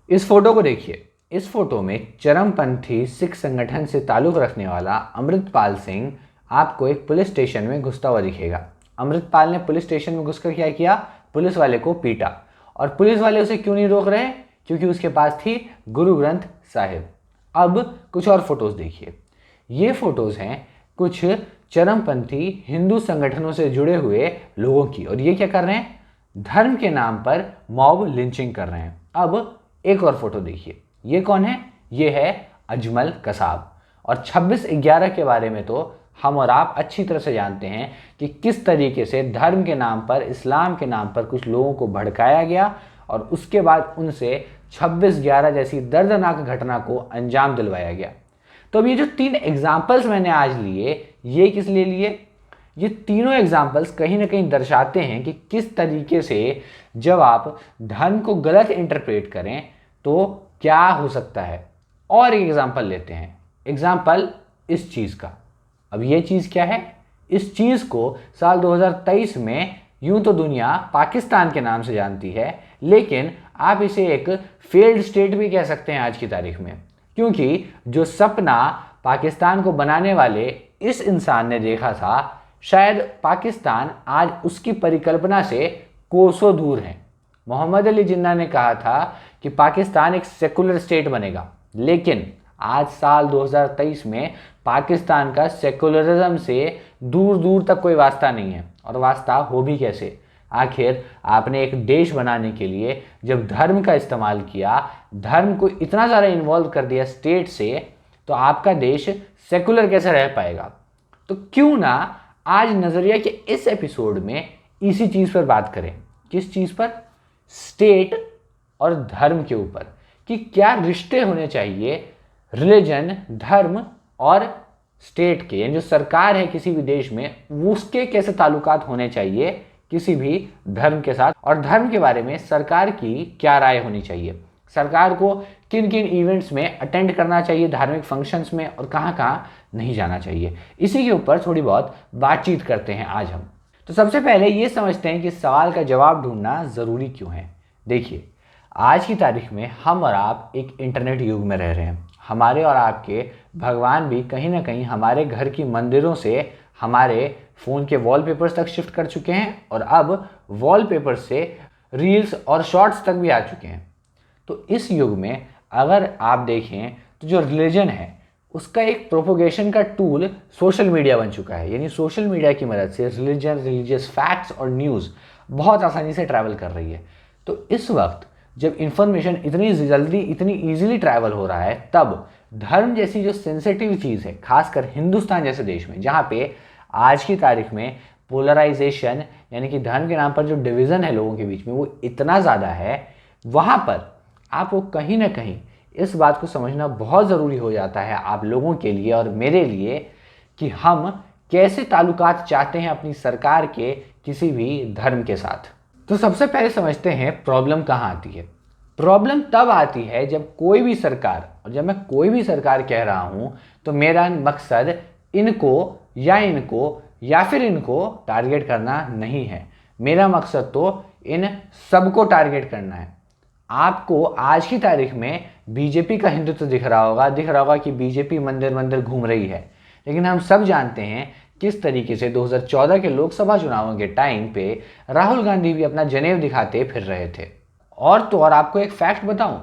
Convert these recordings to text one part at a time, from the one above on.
इस फोटो को देखिए। इस फोटो में चरमपंथी सिख संगठन से ताल्लुक़ रखने वाला अमृतपाल सिंह आपको एक पुलिस स्टेशन में घुसता हुआ दिखेगा। अमृतपाल ने पुलिस स्टेशन में घुसकर क्या किया? पुलिस वाले को पीटा। और पुलिस वाले उसे क्यों नहीं रोक रहे? क्योंकि उसके पास थी गुरु ग्रंथ साहिब। अब कुछ और फोटोज़ देखिए। ये फोटोज़ हैं कुछ चरमपंथी हिंदू संगठनों से जुड़े हुए लोगों की, और ये क्या कर रहे हैं? धर्म के नाम पर मॉब लिंचिंग कर रहे हैं। अब एक और फोटो देखिए। ये कौन है? ये है अजमल कसाब। और 26/11 के बारे में तो हम और आप अच्छी तरह से जानते हैं कि किस तरीके से धर्म के नाम पर, इस्लाम के नाम पर कुछ लोगों को भड़काया गया और उसके बाद उनसे 26/11 जैसी दर्दनाक घटना को अंजाम दिलवाया गया। तो अब ये जो 3 एग्जाम्पल्स मैंने आज लिए, ये किस लिए लिए? ये तीनों एग्जाम्पल्स कहीं ना कहीं दर्शाते हैं कि किस तरीके से जब आप धर्म को गलत इंटरप्रेट करें तो क्या हो सकता है। और एक एग्जाम्पल लेते हैं। एग्जाम्पल इस चीज़ का। अब ये चीज़ क्या है? इस चीज़ को साल 2023 में यूं तो दुनिया पाकिस्तान के नाम से जानती है, लेकिन आप इसे एक फेल्ड स्टेट भी कह सकते हैं आज की तारीख में, क्योंकि जो सपना पाकिस्तान को बनाने वाले इस इंसान ने देखा था, शायद पाकिस्तान आज उसकी परिकल्पना से कोसों दूर है। मोहम्मद अली जिन्ना ने कहा था कि पाकिस्तान एक सेकुलर स्टेट बनेगा, लेकिन आज साल 2023 में पाकिस्तान का सेकुलरिज्म से दूर दूर तक कोई वास्ता नहीं है। और वास्ता हो भी कैसे? आखिर आपने एक देश बनाने के लिए जब धर्म का इस्तेमाल किया, धर्म को इतना ज़्यादा इन्वॉल्व कर दिया स्टेट से, तो आपका देश सेकुलर कैसे रह पाएगा? तो क्यों ना आज नज़रिया के इस एपिसोड में इसी चीज़ पर बात करें। किस चीज़ पर? स्टेट और धर्म के ऊपर, कि क्या रिश्ते होने चाहिए रिलीजन, धर्म और स्टेट के, यानी जो सरकार है किसी भी देश में, उसके कैसे ताल्लुकात होने चाहिए किसी भी धर्म के साथ, और धर्म के बारे में सरकार की क्या राय होनी चाहिए, सरकार को किन किन इवेंट्स में अटेंड करना चाहिए, धार्मिक फंक्शंस में, और कहाँ कहाँ नहीं जाना चाहिए। इसी के ऊपर थोड़ी बहुत बातचीत करते हैं आज हम। तो सबसे पहले ये समझते हैं कि सवाल का जवाब ढूंढना ज़रूरी क्यों है। देखिए, आज की तारीख में हम और आप एक इंटरनेट युग में रह रहे हैं। हमारे और आपके भगवान भी कहीं ना कहीं हमारे घर की मंदिरों से हमारे फ़ोन के वॉलपेपर्स तक शिफ्ट कर चुके हैं, और अब वॉलपेपर से रील्स और शॉर्ट्स तक भी आ चुके हैं। तो इस युग में अगर आप देखें तो जो रिलीजन है उसका एक प्रोपोगेशन का टूल सोशल मीडिया बन चुका है। यानी सोशल मीडिया की मदद से रिलीजन, रिलीजियस फैक्ट्स और न्यूज़ बहुत आसानी से ट्रैवल कर रही है। तो इस वक्त जब इंफॉर्मेशन इतनी जल्दी, इतनी ईजिली ट्रैवल हो रहा है, तब धर्म जैसी जो सेंसिटिव चीज़ है, खासकर हिंदुस्तान जैसे देश में जहाँ पे आज की तारीख में पोलराइजेशन, यानी कि धर्म के नाम पर जो डिवीज़न है लोगों के बीच में, वो इतना ज़्यादा है, वहाँ पर आपको कहीं ना कहीं इस बात को समझना बहुत ज़रूरी हो जाता है आप लोगों के लिए और मेरे लिए, कि हम कैसे ताल्लुकात चाहते हैं अपनी सरकार के किसी भी धर्म के साथ। तो सबसे पहले समझते हैं प्रॉब्लम कहाँ आती है। प्रॉब्लम तब आती है जब कोई भी सरकार, और जब मैं कोई भी सरकार कह रहा हूँ तो मेरा मकसद इनको या फिर इनको टारगेट करना नहीं है। मेरा मकसद तो इन सबको टारगेट करना है। आपको आज की तारीख में बीजेपी का हिंदुत्व दिख रहा होगा कि बीजेपी मंदिर मंदिर घूम रही है, लेकिन हम सब जानते हैं किस तरीके से 2014 के लोकसभा चुनावों के टाइम पे राहुल गांधी भी अपना जनेऊ दिखाते फिर रहे थे। और तो और आपको एक फैक्ट बताऊं,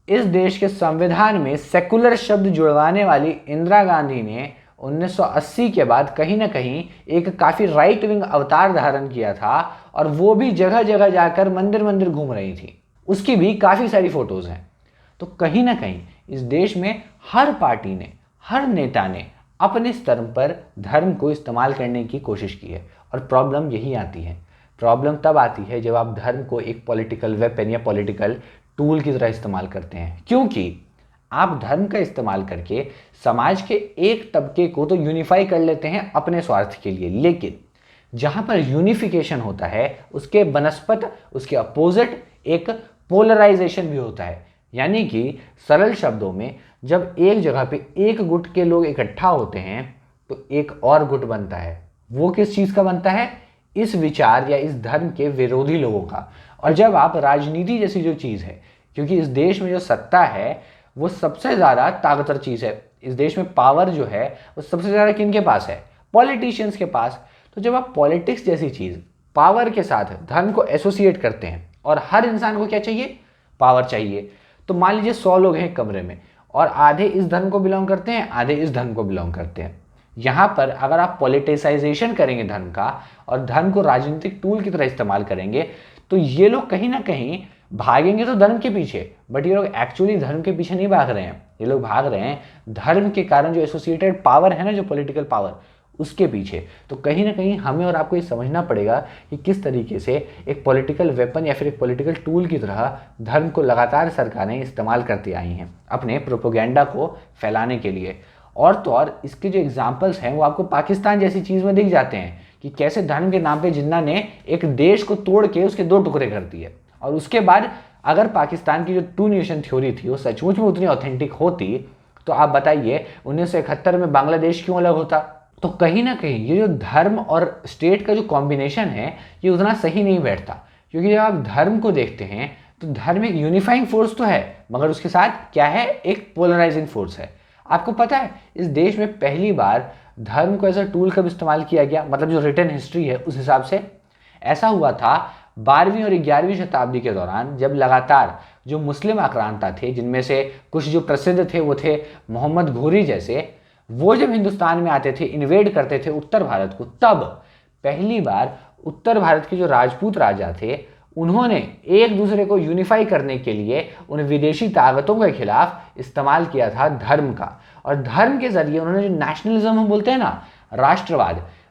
इस देश के संविधान में सेकुलर शब्द जुड़वाने वाली इंदिरा गांधी ने 1980 के बाद कहीं ना कहीं एक काफ़ी राइट विंग अवतार धारण किया था, और वो भी जगह जगह जाकर मंदिर मंदिर घूम रही थी। उसकी भी काफ़ी सारी फोटोज़ हैं। तो कहीं ना कहीं इस देश में हर पार्टी ने, हर नेता ने अपने स्तर पर धर्म को इस्तेमाल करने की कोशिश की है। और प्रॉब्लम यही आती है। प्रॉब्लम तब आती है जब आप धर्म को एक पॉलिटिकल वेपन या पॉलिटिकल टूल की तरह इस्तेमाल करते हैं, क्योंकि आप धर्म का इस्तेमाल करके समाज के एक तबके को तो यूनिफाई कर लेते हैं अपने स्वार्थ के लिए, लेकिन जहाँ पर यूनिफिकेशन होता है उसके बनस्पत, उसके अपोजिट एक पोलराइजेशन भी होता है। यानी कि सरल शब्दों में, जब एक जगह पे एक गुट के लोग इकट्ठा होते हैं तो एक और गुट बनता है। वो किस चीज़ का बनता है? इस विचार या इस धर्म के विरोधी लोगों का। और जब आप राजनीति जैसी जो चीज़ है, क्योंकि इस देश में जो सत्ता है वो सबसे ज़्यादा ताकतवर चीज़ है। इस देश में पावर जो है वो सबसे ज़्यादा किनके पास है? पॉलिटिशियंस के पास। तो जब आप पॉलिटिक्स जैसी चीज़ पावर के साथ धर्म को एसोसिएट करते हैं, और हर इंसान को क्या चाहिए? पावर चाहिए। तो मान लीजिए 100 लोग हैं एक कमरे में, और आधे इस धर्म को बिलोंग करते हैं, आधे इस धर्म को बिलोंग करते हैं। यहाँ पर अगर आप पॉलिटिसाइजेशन करेंगे धर्म का, और धर्म को राजनीतिक टूल की तरह इस्तेमाल करेंगे, तो ये लोग कहीं ना कहीं भागेंगे तो धर्म के पीछे, बट ये लोग एक्चुअली धर्म के पीछे नहीं भाग रहे हैं। ये लोग भाग रहे हैं धर्म के कारण जो एसोसिएटेड पावर है ना, जो पॉलिटिकल पावर, उसके पीछे। तो कहीं ना कहीं हमें और आपको ये समझना पड़ेगा कि किस तरीके से एक पॉलिटिकल वेपन या फिर एक पॉलिटिकल टूल की तरह धर्म को लगातार सरकारें इस्तेमाल करती आई हैं अपने प्रोपोगेंडा को फैलाने के लिए। और तो और इसके जो एग्जाम्पल्स हैं वो आपको पाकिस्तान जैसी चीज़ में दिख जाते हैं कि कैसे धर्म के नाम पे जिन्ना ने एक देश को तोड़ के उसके 2 टुकड़े कर दिए। और उसके बाद अगर पाकिस्तान की जो 2 नेशन थ्योरी थी वो सचमुच में उतनी ऑथेंटिक होती, तो आप बताइए 1971 में बांग्लादेश क्यों अलग होता? तो कहीं ना कहीं ये जो धर्म और स्टेट का जो कॉम्बिनेशन है ये उतना सही नहीं बैठता। क्योंकि जब आप धर्म को देखते हैं तो धर्म एक यूनिफाइंग फोर्स तो है, मगर उसके साथ क्या है? एक पोलराइजिंग फोर्स है। आपको पता है इस देश में पहली बार धर्म को एज अ टूल कब इस्तेमाल किया गया? मतलब जो रिटन हिस्ट्री है उस हिसाब से ऐसा हुआ था 12वीं और 11वीं शताब्दी के दौरान, जब लगातार जो मुस्लिम आक्रांता थे, जिनमें से कुछ जो प्रसिद्ध थे वो थे मोहम्मद घोरी जैसे, वो जब हिंदुस्तान में आते थे, इन्वेड करते थे उत्तर भारत को, तब पहली बार उत्तर भारत के जो राजपूत राजा थे उन्होंने एक दूसरे को यूनिफाई करने के लिए उन विदेशी ताकतों के खिलाफ इस्तेमाल किया था धर्म का। और धर्म के जरिए उन्होंने जो नेशनलिज्म हम बोलते हैं ना,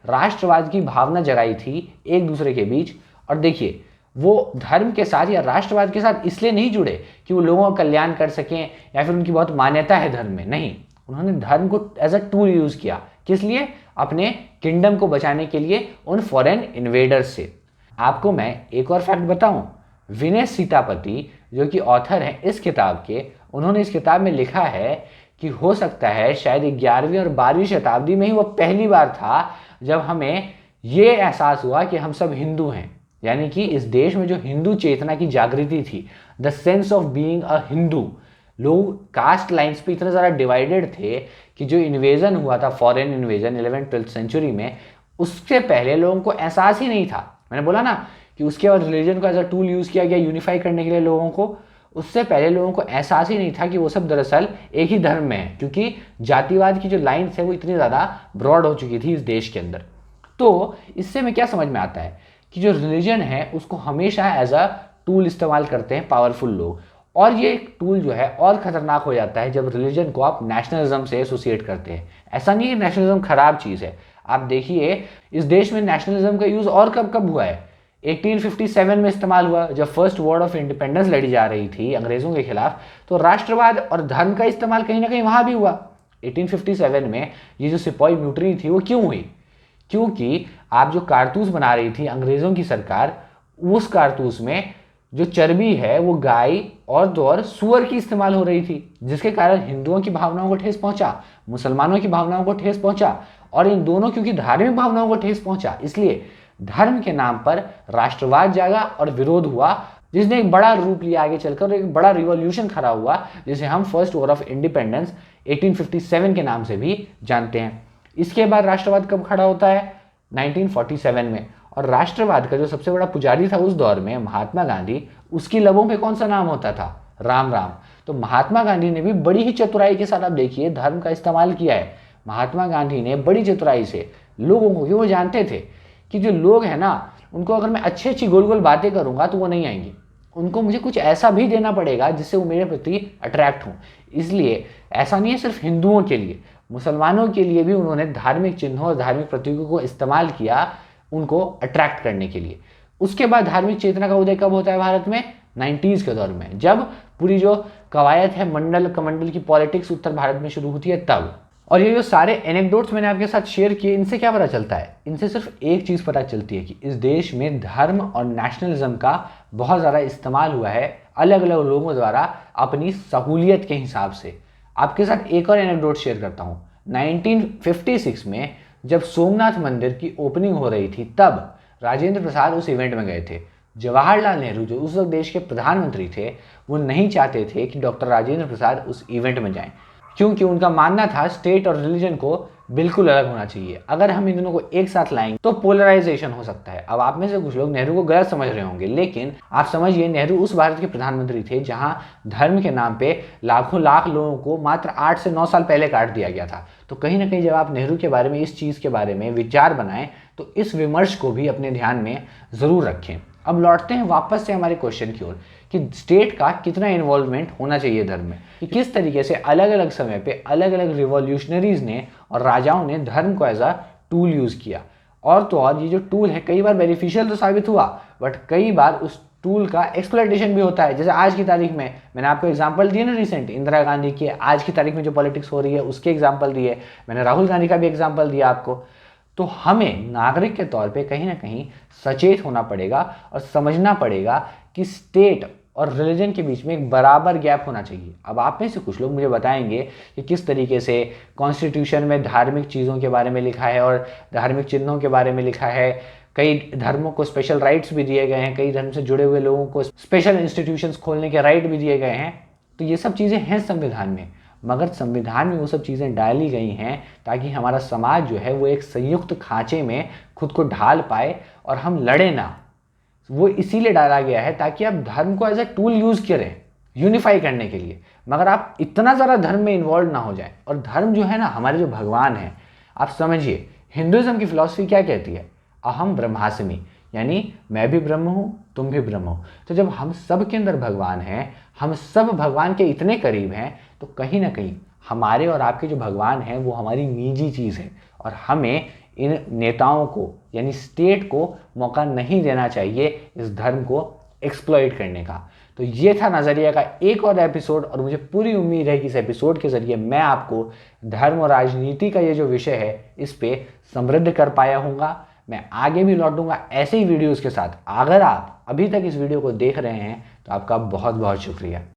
राष्ट्रवाद की भावना जगाई थी एक दूसरे के बीच। और देखिए वो धर्म के साथ या राष्ट्रवाद के साथ इसलिए नहीं जुड़े कि वो लोगों का कल्याण कर सकें या फिर उनकी बहुत मान्यता है धर्म में, नहीं। उन्होंने धर्म को एज अ टूल यूज किया। किस लिए? अपने किंगडम को बचाने के लिए उन फॉरेन इन्वेडर्स से। आपको मैं एक और फैक्ट बताऊं, विनय सीतापति जो कि ऑथर हैं इस किताब के, उन्होंने इस किताब में लिखा है कि हो सकता है शायद 11वीं और 12वीं शताब्दी में ही वो पहली बार था जब हमें ये एहसास हुआ कि हम सब हिंदू हैं। यानी कि इस देश में जो हिंदू चेतना की जागृति थी, the sense of being a Hindu, लोग कास्ट लाइंस पे इतने ज़्यादा डिवाइडेड थे कि जो इन्वेजन हुआ था, फॉरेन इन्वेजन 11th-12th सेंचुरी में, उससे पहले लोगों को एहसास ही नहीं था। मैंने बोला ना कि उसके बाद रिलीजन को एज अ टूल यूज़ किया गया यूनिफाई करने के लिए लोगों को। उससे पहले लोगों को एहसास ही नहीं था कि वो सब दरअसल एक ही धर्म में है, क्योंकि जातिवाद की जो लाइन्स है वो इतनी ज़्यादा ब्रॉड हो चुकी थी इस देश के अंदर। तो इससे हमें क्या समझ में आता है कि जो रिलीजन है उसको हमेशा एज अ टूल इस्तेमाल करते हैं पावरफुल लोग। और ये एक टूल जो है और खतरनाक हो जाता है जब रिलीजन को आप नेशनलिज्म से एसोसिएट करते हैं। ऐसा नहीं है नेशनलिज्म खराब चीज़ है। आप देखिए इस देश में नेशनलिज्म का यूज़ और कब कब हुआ है? 1857 में इस्तेमाल हुआ, जब फर्स्ट वॉर ऑफ इंडिपेंडेंस लड़ी जा रही थी अंग्रेज़ों के खिलाफ, तो राष्ट्रवाद और धर्म का इस्तेमाल कहीं ना कहीं वहाँ भी हुआ। 1857 में ये जो सिपाही म्यूटनी थी वो क्यों हुई? क्योंकि आप जो कारतूस बना रही थी अंग्रेज़ों की सरकार, उस कारतूस में जो चर्बी है वो गाय और तो और सूअर की इस्तेमाल हो रही थी, जिसके कारण हिंदुओं की भावनाओं को ठेस पहुंचा, मुसलमानों की भावनाओं को ठेस पहुंचा, और इन दोनों क्योंकि धार्मिक भावनाओं को ठेस पहुंचा, इसलिए धर्म के नाम पर राष्ट्रवाद जागा और विरोध हुआ, जिसने एक बड़ा रूप लिया आगे चलकर, एक बड़ा रिवॉल्यूशन खड़ा हुआ जिसे हम फर्स्ट वॉर ऑफ इंडिपेंडेंस 1857 के नाम से भी जानते हैं। इसके बाद राष्ट्रवाद कब खड़ा होता है? 1947 में। और राष्ट्रवाद का जो सबसे बड़ा पुजारी था उस दौर में, महात्मा गांधी, उसकी लबों पे कौन सा नाम होता था? राम राम। तो महात्मा गांधी ने भी बड़ी ही चतुराई के साथ, आप देखिए, धर्म का इस्तेमाल किया है। महात्मा गांधी ने बड़ी चतुराई से लोगों को, क्यों वो जानते थे कि जो लोग हैं ना उनको अगर मैं अच्छी अच्छी गोल गोल बातें करूंगा तो वो नहीं आएंगे, उनको मुझे कुछ ऐसा भी देना पड़ेगा जिससे वो मेरे प्रति अट्रैक्ट हों। इसलिए ऐसा नहीं है सिर्फ हिंदुओं के लिए, मुसलमानों के लिए भी उन्होंने धार्मिक चिन्हों और धार्मिक प्रतीकों को इस्तेमाल किया उनको अट्रैक्ट करने के लिए। उसके बाद धार्मिक चेतना का उदय कब होता है भारत में? 90s के दौर में, जब पूरी जो कवायद है मंडल कमंडल की पॉलिटिक्स उत्तर भारत में शुरू होती है तब। और ये जो सारे एनेक्डोट्स मैंने आपके साथ शेयर किए, इनसे क्या पता चलता है? इनसे सिर्फ एक चीज़ पता चलती है कि इस देश में धर्म और नेशनलिज्म का बहुत ज़्यादा इस्तेमाल हुआ है अलग अलग लोगों द्वारा अपनी सहूलियत के हिसाब से। आपके साथ एक और एनेक्डोट शेयर करता हूँ। 1956 में जब सोमनाथ मंदिर की ओपनिंग हो रही थी, तब राजेंद्र प्रसाद उस इवेंट में गए थे। जवाहरलाल नेहरू जो उस वक्त देश के प्रधानमंत्री थे, वो नहीं चाहते थे कि डॉक्टर राजेंद्र प्रसाद उस इवेंट में जाएं, क्योंकि उनका मानना था स्टेट और रिलीजन को बिल्कुल अलग होना चाहिए। अगर हम इन दोनों को एक साथ लाएंगे तो पोलराइजेशन हो सकता है। अब आप में से कुछ लोग नेहरू को गलत समझ रहे होंगे, लेकिन आप समझिए नेहरू उस भारत के प्रधानमंत्री थे जहां धर्म के नाम पे लाखों लाख लोगों को मात्र 8 से 9 साल पहले काट दिया गया था। तो कहीं ना कहीं जब आप नेहरू के बारे में, इस चीज़ के बारे में विचार बनाएं तो इस विमर्श को भी अपने ध्यान में ज़रूर रखें। अब लौटते हैं वापस से हमारे क्वेश्चन की ओर कि स्टेट का कितना इन्वॉल्वमेंट होना चाहिए धर्म में, कि किस तरीके से अलग अलग समय पे अलग अलग रिवॉल्यूशनरीज ने और राजाओं ने धर्म को एज अ टूल यूज़ किया। और तो और ये जो टूल है कई बार बेनिफिशियल तो साबित हुआ, बट कई बार उस टूल का एक्सप्लॉयटेशन भी होता है। जैसे आज की तारीख में मैंने आपको एग्जांपल दिए ना, रिसेंट इंदिरा गांधी के, आज की तारीख में जो पॉलिटिक्स हो रही है उसके एग्जांपल दिए, मैंने राहुल गांधी का भी एग्जांपल दिया आपको। तो हमें नागरिक के तौर पे कहीं ना कहीं सचेत होना पड़ेगा और समझना पड़ेगा कि स्टेट और रिलीजन के बीच में एक बराबर गैप होना चाहिए। अब आप में से कुछ लोग मुझे बताएंगे कि किस तरीके से कॉन्स्टिट्यूशन में धार्मिक चीज़ों के बारे में लिखा है और धार्मिक चिन्हों के बारे में लिखा है, कई धर्मों को स्पेशल राइट्स भी दिए गए हैं, कई धर्म से जुड़े हुए लोगों को स्पेशल इंस्टीट्यूशंस खोलने के राइट भी दिए गए हैं। तो ये सब चीज़ें हैं संविधान में, मगर संविधान में वो सब चीज़ें डाली गई हैं ताकि हमारा समाज जो है वो एक संयुक्त खांचे में खुद को ढाल पाए और हम लड़े ना। वो इसीलिए डाला गया है ताकि आप धर्म को एज ए टूल यूज़ करें यूनिफाई करने के लिए, मगर आप इतना ज़्यादा धर्म में इन्वॉल्व ना हो जाए। और धर्म जो है ना, हमारे जो भगवान हैं, आप समझिए हिंदुज़म की फिलॉसफी क्या कहती है, अहम ब्रह्मास्मि, यानी मैं भी ब्रह्म हूँ, तुम भी ब्रह्म हो। तो जब हम सब के अंदर भगवान हैं, हम सब भगवान के इतने करीब हैं, तो कहीं ना कहीं हमारे और आपके जो भगवान हैं वो हमारी निजी चीज़ है और हमें इन नेताओं को यानी स्टेट को मौका नहीं देना चाहिए इस धर्म को एक्सप्लॉइट करने का। तो ये था नज़रिया का एक और एपिसोड और मुझे पूरी उम्मीद है कि इस एपिसोड के ज़रिए मैं आपको धर्म और राजनीति का ये जो विषय है इस पे समृद्ध कर पाया हूँगा। मैं आगे भी लौटूंगा ऐसे ही वीडियोज़ के साथ। अगर आप अभी तक इस वीडियो को देख रहे हैं तो आपका बहुत बहुत शुक्रिया।